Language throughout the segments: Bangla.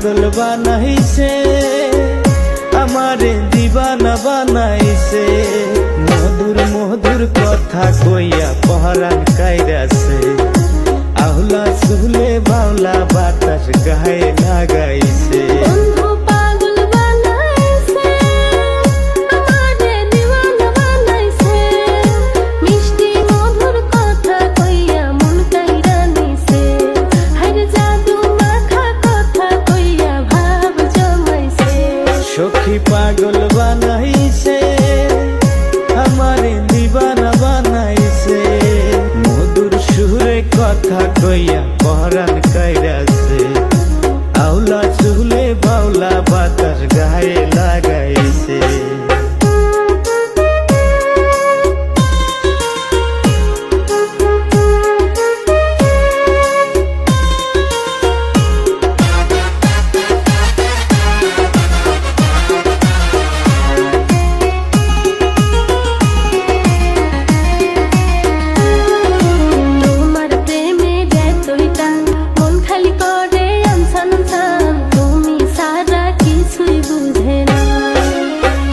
পাগল বানাইছে, আমারে দিবানা বানাইছে। মধুর মধুর কথা কইয়া পরাণ কাইরাছে, আহলা সুলে বাউলা বাতাস গায়ে লাগাইছে। সখী পাগল বানাইছে, আমারে দিবানা বানাইছে। মধুর সুরে কথা কইয়া পরাণ কাইরাছে, আউলা চুলে বাউলা বাতাস গায়ে লাগাইছে।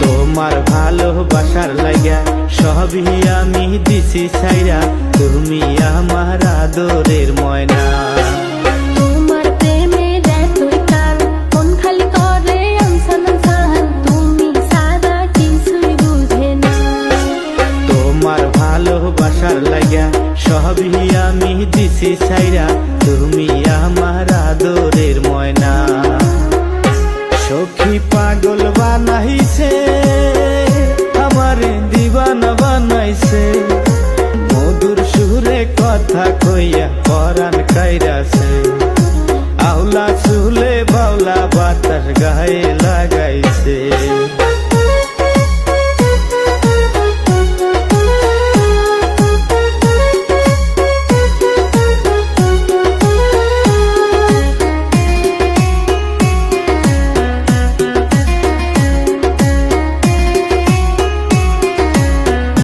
তোমার ভালোবাসার লাগা সবই আমি দিছি ছাইরা, তুমি আমার আদরের ময়না। তোমার প্রেমের এতই টান, মন খালি করে আনসান আনসান, তুমি সারা কিছুই বুঝে না। তোমার ভালোবাসার লাগা সবই আমি দিছি ছাইরা, তুমি আমার আদরের ময়না। সখী পাগল বানাইছে,